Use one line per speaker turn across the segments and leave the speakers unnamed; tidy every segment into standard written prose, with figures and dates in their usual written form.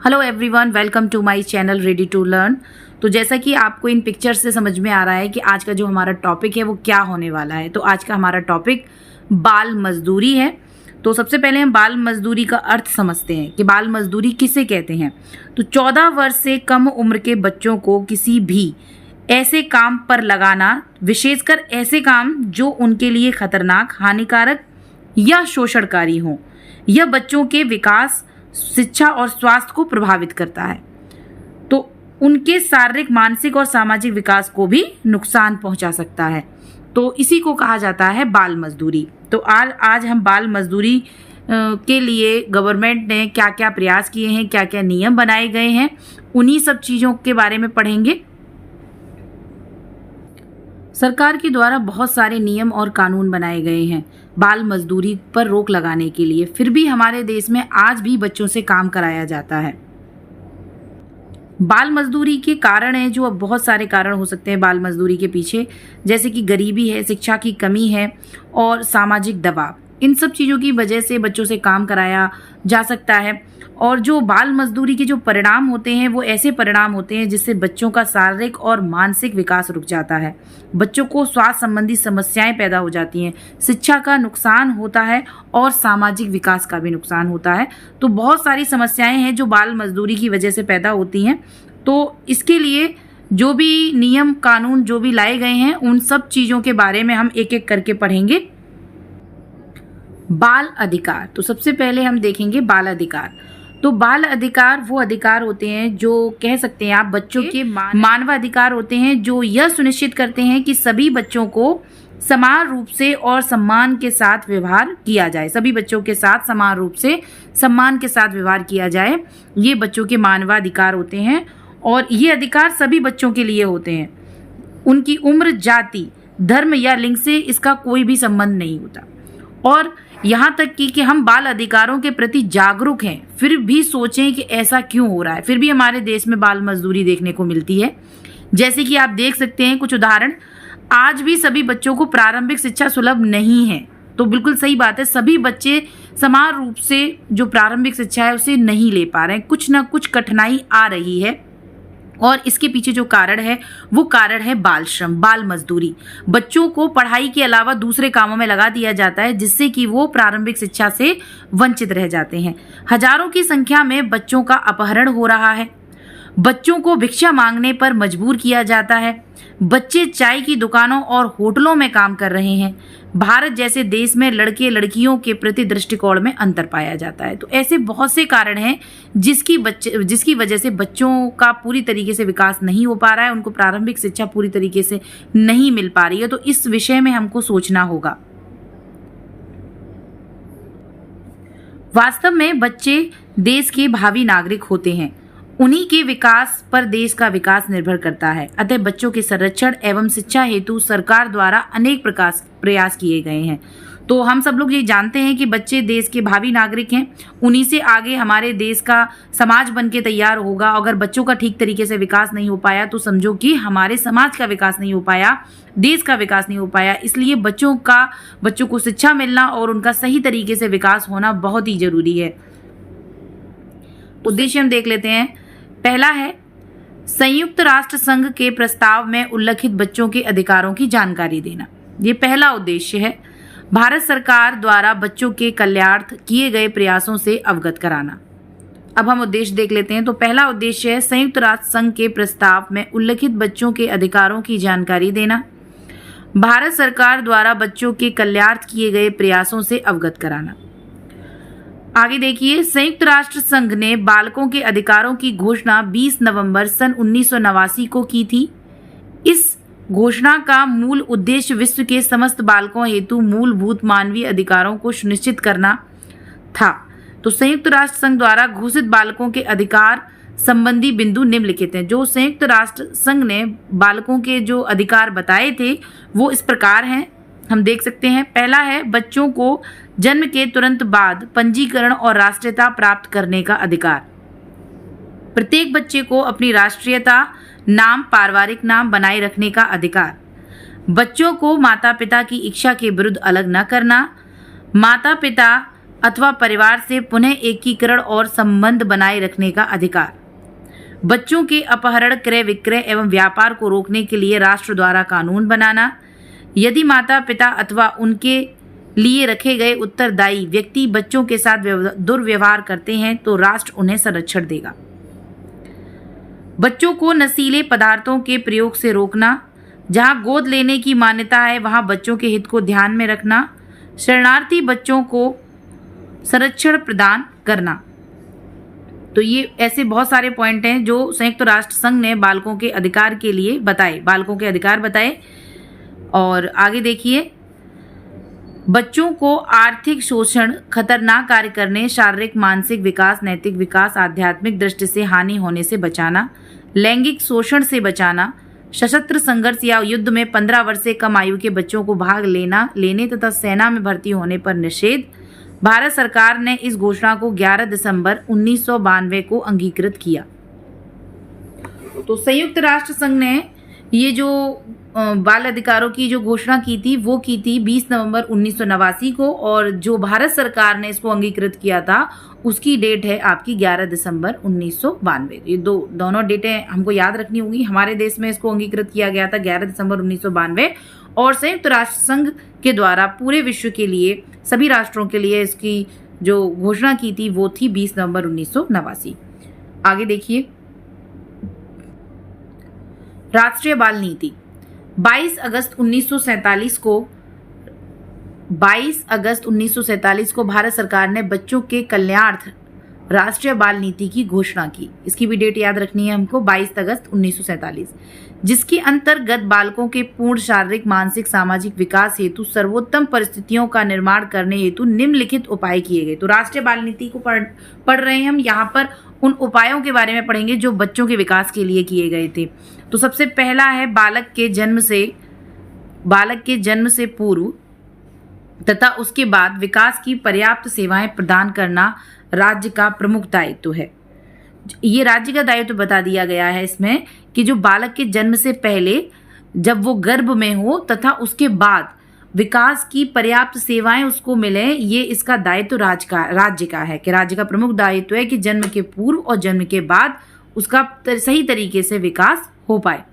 Hello everyone, welcome to my channel ready to learn. तो जैसा कि आपको इन पिक्चर से समझ में आ रहा है कि आज का जो हमारा टॉपिक है वो क्या होने वाला है। तो आज का हमारा टॉपिक बाल मजदूरी है। तो सबसे पहले हम बाल मजदूरी का अर्थ समझते हैं कि बाल मजदूरी किसे कहते हैं। तो 14 वर्ष से कम उम्र के बच्चों को किसी भी ऐसे काम पर लगाना, विशेषकर ऐसे काम जो उनके लिए खतरनाक, हानिकारक या शोषणकारी हों, यह बच्चों के विकास, शिक्षा और स्वास्थ्य को प्रभावित करता है। तो उनके शारीरिक, मानसिक और सामाजिक विकास को भी नुकसान पहुंचा सकता है। तो इसी को कहा जाता है बाल मजदूरी। तो आज हम बाल मजदूरी के लिए गवर्नमेंट ने क्या क्या प्रयास किए हैं, क्या क्या नियम बनाए गए हैं, उन्हीं सब चीज़ों के बारे में पढ़ेंगे। सरकार के द्वारा बहुत सारे नियम और कानून बनाए गए हैं बाल मजदूरी पर रोक लगाने के लिए, फिर भी हमारे देश में आज भी बच्चों से काम कराया जाता है। बाल मजदूरी के कारण है, जो अब बहुत सारे कारण हो सकते हैं बाल मजदूरी के पीछे, जैसे कि गरीबी है, शिक्षा की कमी है और सामाजिक दबाव। इन सब चीज़ों की वजह से बच्चों से काम कराया जा सकता है। और जो बाल मजदूरी के जो परिणाम होते हैं वो ऐसे परिणाम होते हैं जिससे बच्चों का शारीरिक और मानसिक विकास रुक जाता है, बच्चों को स्वास्थ्य संबंधी समस्याएं पैदा हो जाती हैं, शिक्षा का नुकसान होता है और सामाजिक विकास का भी नुकसान होता है। तो बहुत सारी समस्याएं हैं जो बाल मजदूरी की वजह से पैदा होती हैं। तो इसके लिए जो भी नियम कानून जो भी लाए गए हैं उन सब चीज़ों के बारे में हम एक एक करके पढ़ेंगे। बाल अधिकार। तो सबसे पहले हम देखेंगे बाल अधिकार। तो बाल अधिकार वो अधिकार होते हैं जो कह सकते हैं आप बच्चों के मानवाधिकार होते हैं, जो यह सुनिश्चित करते हैं कि सभी बच्चों को समान रूप से और सम्मान के साथ व्यवहार किया जाए। सभी बच्चों के साथ समान रूप से सम्मान के साथ व्यवहार किया जाए, ये बच्चों के मानवाधिकार होते हैं। और ये अधिकार सभी बच्चों के लिए होते हैं। उनकी उम्र, जाति, धर्म या लिंग से इसका कोई भी संबंध नहीं होता। और यहाँ तक कि हम बाल अधिकारों के प्रति जागरूक हैं, फिर भी सोचें कि ऐसा क्यों हो रहा है, फिर भी हमारे देश में बाल मजदूरी देखने को मिलती है। जैसे कि आप देख सकते हैं कुछ उदाहरण, आज भी सभी बच्चों को प्रारंभिक शिक्षा सुलभ नहीं है। तो बिल्कुल सही बात है, सभी बच्चे समान रूप से जो प्रारंभिक शिक्षा है उसे नहीं ले पा रहे हैं, कुछ ना कुछ कठिनाई आ रही है। और इसके पीछे जो कारण है वो कारण है बाल श्रम, बाल मजदूरी। बच्चों को पढ़ाई के अलावा दूसरे कामों में लगा दिया जाता है जिससे कि वो प्रारंभिक शिक्षा से वंचित रह जाते हैं। हजारों की संख्या में बच्चों का अपहरण हो रहा है, बच्चों को भिक्षा मांगने पर मजबूर किया जाता है, बच्चे चाय की दुकानों और होटलों में काम कर रहे हैं। भारत जैसे देश में लड़के लड़कियों के प्रति दृष्टिकोण में अंतर पाया जाता है। तो ऐसे बहुत से कारण हैं जिसकी वजह से बच्चों का पूरी तरीके से विकास नहीं हो पा रहा है, उनको प्रारंभिक शिक्षा पूरी तरीके से नहीं मिल पा रही है। तो इस विषय में हमको सोचना होगा। वास्तव में बच्चे देश के भावी नागरिक होते हैं, उन्हीं के विकास पर देश का विकास निर्भर करता है। अतः बच्चों के संरक्षण एवं शिक्षा हेतु सरकार द्वारा अनेक प्रयास किए गए हैं। तो हम सब लोग ये जानते हैं कि बच्चे देश के भावी नागरिक हैं, उन्हीं से आगे हमारे देश का समाज बन के तैयार होगा। अगर बच्चों का ठीक तरीके से विकास नहीं हो पाया तो समझो कि हमारे समाज का विकास नहीं हो पाया, देश का विकास नहीं हो पाया। इसलिए बच्चों को शिक्षा मिलना और उनका सही तरीके से विकास होना बहुत ही जरूरी है। उद्देश्य हम देख लेते हैं। पहला है संयुक्त राष्ट्र संघ के प्रस्ताव में उल्लिखित बच्चों के अधिकारों की जानकारी देना। ये पहला उद्देश्य है। भारत सरकार द्वारा बच्चों के कल्याणार्थ किए गए प्रयासों से अवगत कराना। अब हम उद्देश्य देख लेते हैं। तो पहला उद्देश्य है संयुक्त राष्ट्र संघ के प्रस्ताव में उल्लिखित बच्चों के अधिकारों की जानकारी देना। भारत सरकार द्वारा बच्चों के कल्याणार्थ किए गए प्रयासों से अवगत कराना। आगे देखिए, संयुक्त राष्ट्र संघ ने बालकों के अधिकारों की घोषणा 20 नवंबर सन 1989 को की थी। इस घोषणा का मूल उद्देश्य विश्व के समस्त बालकों हेतु मूलभूत मानवीय अधिकारों को सुनिश्चित करना था। तो संयुक्त राष्ट्र संघ द्वारा घोषित बालकों के अधिकार संबंधी बिंदु निम्नलिखित हैं। जो संयुक्त राष्ट्र संघ ने बालकों के जो अधिकार बताए थे वो इस प्रकार हैं, हम देख सकते हैं। पहला है बच्चों को जन्म के तुरंत बाद पंजीकरण और राष्ट्रीयता प्राप्त करने का अधिकार। प्रत्येक बच्चे को अपनी राष्ट्रीयता, नाम, पारिवारिक नाम बनाए रखने का अधिकार। बच्चों को माता पिता की इच्छा के विरुद्ध अलग न करना। माता पिता अथवा परिवार से पुनः एकीकरण और संबंध बनाए रखने का अधिकार। बच्चों के अपहरण, क्रय विक्रय एवं व्यापार को रोकने के लिए राष्ट्र द्वारा कानून बनाना। यदि माता पिता अथवा उनके लिए रखे गए उत्तरदायी व्यक्ति बच्चों के साथ दुर्व्यवहार करते हैं तो राष्ट्र उन्हें संरक्षण देगा। बच्चों को नशीले पदार्थों के प्रयोग से रोकना। जहां गोद लेने की मान्यता है वहां बच्चों के हित को ध्यान में रखना। शरणार्थी बच्चों को संरक्षण प्रदान करना। तो ये ऐसे बहुत सारे पॉइंट हैं जो संयुक्त राष्ट्र संघ ने बालकों के अधिकार के लिए बताए, बालकों के अधिकार बताए। और आगे देखिए, बच्चों को आर्थिक शोषण, खतरनाक कार्य करने, शारीरिक मानसिक विकास, नैतिक विकास, आध्यात्मिक दृष्टि से हानि होने से बचाना, लैंगिक शोषण से बचाना, सशस्त्र संघर्ष या युद्ध में 15 वर्ष से कम आयु के बच्चों को भाग लेने तथा सेना में भर्ती होने पर निषेध। भारत सरकार ने इस घोषणा को 11 दिसंबर 1992 को अंगीकृत किया। तो संयुक्त राष्ट्र संघ ने ये जो बाल अधिकारों की जो घोषणा की थी वो की थी 20 नवंबर 1989 को, और जो भारत सरकार ने इसको अंगीकृत किया था उसकी डेट है आपकी 11 दिसंबर 1992। ये दोनों डेटें हमको याद रखनी होगी। हमारे देश में इसको अंगीकृत किया गया था 11 दिसंबर 1992 और संयुक्त राष्ट्र संघ के द्वारा पूरे विश्व के लिए, सभी राष्ट्रों के लिए इसकी जो घोषणा की थी वो थी 20 नवंबर 1989। आगे देखिए, राष्ट्रीय बाल नीति 22 अगस्त 1947 को भारत सरकार ने बच्चों के कल्याणार्थ राष्ट्रीय बाल नीति की घोषणा की। इसकी भी डेट याद रखनी है हमको, 22 अगस्त 1947, जिसके अंतर्गत बालकों के पूर्ण शारीरिक, मानसिक, सामाजिक विकास हेतु सर्वोत्तम परिस्थितियों का निर्माण करने हेतु निम्नलिखित उपाय किए गए। तो राष्ट्रीय बाल नीति को पढ़ रहे हैं हम। यहाँ पर उन उपायों के बारे में पढ़ेंगे जो बच्चों के विकास के लिए किए गए थे। तो सबसे पहला है बालक के जन्म से पूर्व तथा उसके बाद विकास की पर्याप्त सेवाएं प्रदान करना राज्य का प्रमुख दायित्व है। ये राज्य का दायित्व बता दिया गया है इसमें कि जो बालक के जन्म से पहले, जब वो गर्भ में हो तथा उसके बाद विकास की पर्याप्त सेवाएं उसको मिले, ये इसका दायित्व राज्य का है कि राज्य का प्रमुख दायित्व है कि जन्म के पूर्व और जन्म के बाद उसका सही तरीके से विकास हो पाए।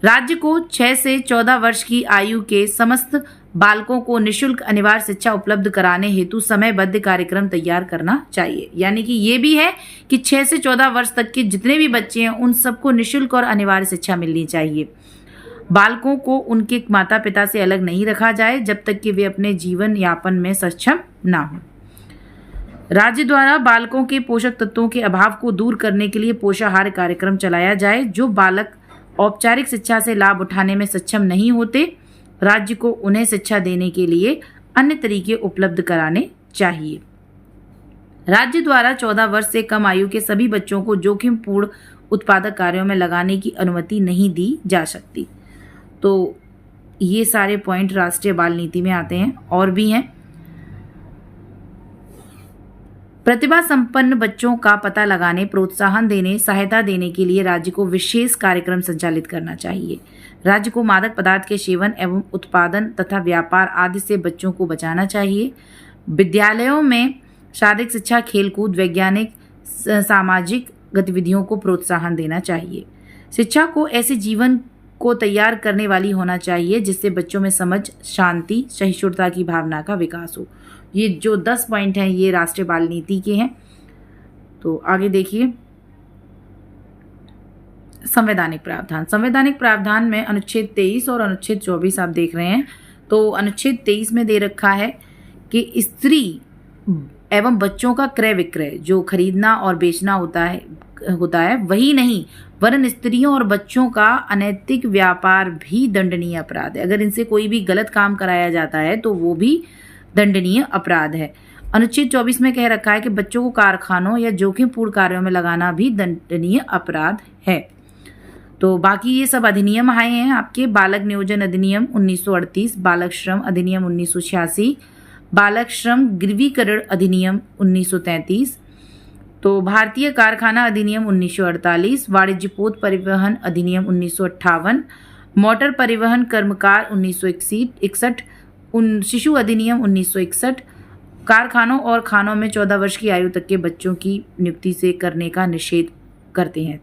राज्य को 6 से 14 वर्ष की आयु के समस्त बालकों को निःशुल्क अनिवार्य शिक्षा उपलब्ध कराने हेतु समयबद्ध कार्यक्रम तैयार करना चाहिए। यानी कि ये भी है कि 6 से 14 वर्ष तक के जितने भी बच्चे हैं उन सबको निःशुल्क और अनिवार्य शिक्षा मिलनी चाहिए। बालकों को उनके माता पिता से अलग नहीं रखा जाए जब तक कि वे अपने जीवन यापन में सक्षम ना हो। राज्य द्वारा बालकों के पोषक तत्वों के अभाव को दूर करने के लिए पोषाहार कार्यक्रम चलाया जाए। जो बालक औपचारिक शिक्षा से लाभ उठाने में सक्षम नहीं होते, राज्य को उन्हें शिक्षा देने के लिए अन्य तरीके उपलब्ध कराने चाहिए। राज्य द्वारा 14 वर्ष से कम आयु के सभी बच्चों को जोखिमपूर्ण उत्पादक कार्यों में लगाने की अनुमति नहीं दी जा सकती। तो ये सारे पॉइंट राष्ट्रीय बाल नीति में आते हैं। और भी हैं, प्रतिभा संपन्न बच्चों का पता लगाने, प्रोत्साहन देने, सहायता देने के लिए राज्य को विशेष कार्यक्रम संचालित करना चाहिए। राज्य को मादक पदार्थ के सेवन एवं उत्पादन तथा व्यापार आदि से बच्चों को बचाना चाहिए। विद्यालयों में शारीरिक शिक्षा, खेलकूद, वैज्ञानिक, सामाजिक गतिविधियों को प्रोत्साहन देना चाहिए। शिक्षा को ऐसे जीवन को तैयार करने वाली होना चाहिए जिससे बच्चों में समझ, शांति, सहिष्णुता की भावना का विकास हो। ये जो 10 पॉइंट हैं ये राष्ट्रीय बाल नीति के हैं। तो आगे देखिए, संवैधानिक प्रावधान। संवैधानिक प्रावधान में अनुच्छेद 23 और अनुच्छेद 24 आप देख रहे हैं। तो अनुच्छेद 23 में दे रखा है कि स्त्री एवं बच्चों का क्रय विक्रय, जो खरीदना और बेचना होता है वही नहीं वरन स्त्रियों और बच्चों का अनैतिक व्यापार भी दंडनीय अपराध है। अगर इनसे कोई भी गलत काम कराया जाता है तो वो भी दंडनीय अपराध है। अनुच्छेद 24 में कह रखा है कि बच्चों को कारखानों या जोखिमपूर्ण कार्यों में लगाना भी दंडनीय अपराध है। तो बाकी ये सब अधिनियम आए हैं आपके, बालक नियोजन अधिनियम 1938, बालक श्रम अधिनियम 1986, बालक श्रम गिरवीकरण अधिनियम 1933, तो भारतीय कारखाना अधिनियम 1948, वाणिज्य पोत परिवहन अधिनियम 1958, मोटर परिवहन कर्मकार 1961, शिशु अधिनियम 1961, कारखानों और खानों में 14 वर्ष की आयु तक के बच्चों की नियुक्ति से करने का निषेध करते हैं।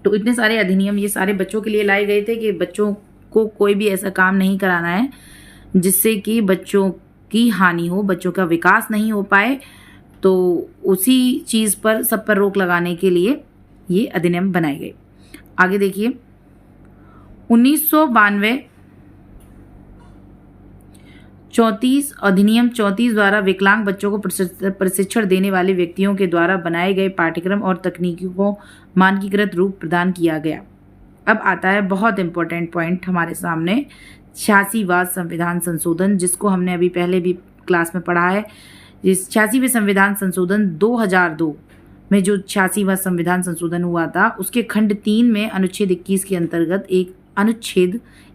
तो इतने सारे अधिनियम ये सारे बच्चों के लिए लाए गए थे कि बच्चों को कोई भी ऐसा काम नहीं कराना है जिससे कि बच्चों की हानि हो, बच्चों का विकास नहीं हो पाए। तो उसी चीज़ पर सब पर रोक लगाने के लिए ये अधिनियम बनाए गए। आगे देखिए 1992 34 अधिनियम 34 द्वारा विकलांग बच्चों को प्रशिक्षण देने वाले व्यक्तियों के द्वारा बनाए गए पाठ्यक्रम और तकनीकों को मानकीकृत रूप प्रदान किया गया। अब आता है बहुत इंपॉर्टेंट पॉइंट हमारे सामने, 86वां संविधान संशोधन, जिसको हमने अभी पहले भी क्लास में पढ़ा है। इस 86वें संविधान संशोधन 2002 में जो 86वां संविधान संशोधन हुआ था, उसके खंड 3 में अनुच्छेद 21 के अंतर्गत एक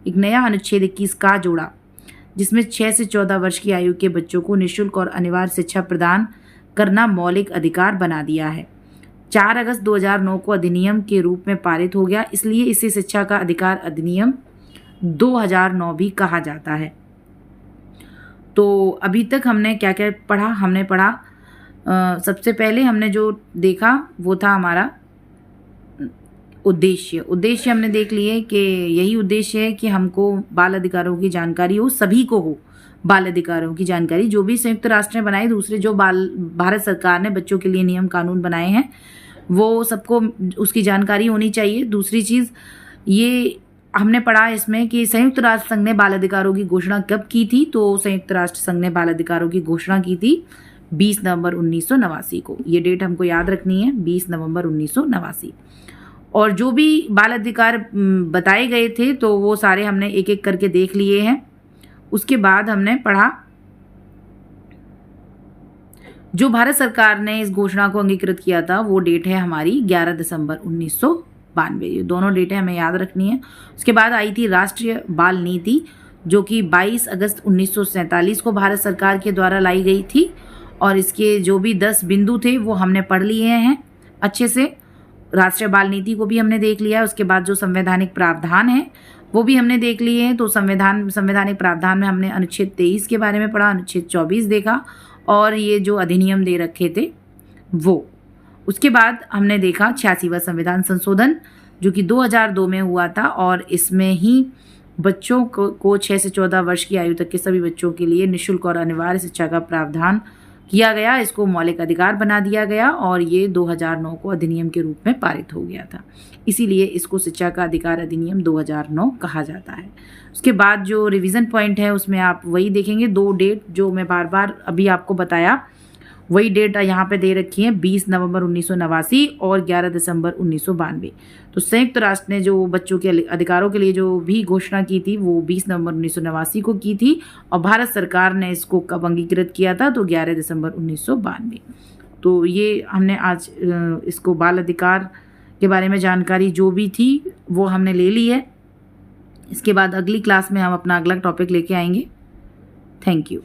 नया अनुच्छेद 21 का जोड़ा, जिसमें 6 से 14 वर्ष की आयु के बच्चों को निःशुल्क और अनिवार्य शिक्षा प्रदान करना मौलिक अधिकार बना दिया है। 4 अगस्त 2009 को अधिनियम के रूप में पारित हो गया, इसलिए इसे शिक्षा का अधिकार अधिनियम 2009 भी कहा जाता है। तो अभी तक हमने क्या क्या पढ़ा? हमने पढ़ा सबसे पहले हमने जो देखा वो था हमारा उद्देश्य हमने देख लिए कि यही उद्देश्य है कि हमको बाल अधिकारों की जानकारी हो, सभी को हो बाल अधिकारों की जानकारी। जो भी संयुक्त राष्ट्र ने बनाए, दूसरे जो भारत सरकार ने बच्चों के लिए नियम कानून बनाए हैं, वो सबको उसकी जानकारी होनी चाहिए। दूसरी चीज़ ये हमने पढ़ा इसमें कि संयुक्त राष्ट्र संघ ने बाल अधिकारों की घोषणा कब की थी। तो संयुक्त राष्ट्र संघ ने बाल अधिकारों की घोषणा की थी 20 नवंबर 1989 को। ये डेट हमको याद रखनी है, 20 नवंबर 1989। और जो भी बाल अधिकार बताए गए थे तो वो सारे हमने एक एक करके देख लिए हैं। उसके बाद हमने पढ़ा जो भारत सरकार ने इस घोषणा को अंगीकृत किया था, वो डेट है हमारी 11 दिसंबर 1992। ये दोनों डेटें हमें याद रखनी है। उसके बाद आई थी राष्ट्रीय बाल नीति, जो कि 22 अगस्त 1947 को भारत सरकार के द्वारा लाई गई थी। और इसके जो भी 10 बिंदु थे वो हमने पढ़ लिए हैं अच्छे से। राष्ट्रीय बाल नीति को भी हमने देख लिया है। उसके बाद जो संवैधानिक प्रावधान है वो भी हमने देख लिए हैं। तो संवैधानिक प्रावधान में हमने अनुच्छेद 23 के बारे में पढ़ा, अनुच्छेद 24 देखा, और ये जो अधिनियम दे रखे थे वो। उसके बाद हमने देखा 86वां संविधान संशोधन, जो कि 2002 में हुआ था, और इसमें ही बच्चों को 6 से 14 वर्ष की आयु तक के सभी बच्चों के लिए निःशुल्क और अनिवार्य शिक्षा का प्रावधान किया गया। इसको मौलिक अधिकार बना दिया गया और ये 2009 को अधिनियम के रूप में पारित हो गया था। इसीलिए इसको शिक्षा का अधिकार अधिनियम 2009 कहा जाता है। उसके बाद जो रिवीजन पॉइंट है उसमें आप वही देखेंगे, 2 डेट जो मैं बार बार अभी आपको बताया, वही डेट यहाँ पे दे रखी है, 20 नवंबर 1989 और 11 दिसंबर 1992। तो संयुक्त राष्ट्र ने जो बच्चों के अधिकारों के लिए जो भी घोषणा की थी वो 20 नवंबर 1989 को की थी, और भारत सरकार ने इसको कब अंगीकृत किया था? तो 11 दिसंबर 1992। तो ये हमने आज इसको बाल अधिकार के बारे में जानकारी जो भी थी वो हमने ले ली है। इसके बाद अगली क्लास में हम अपना अगला टॉपिक लेके आएंगे। Thank you.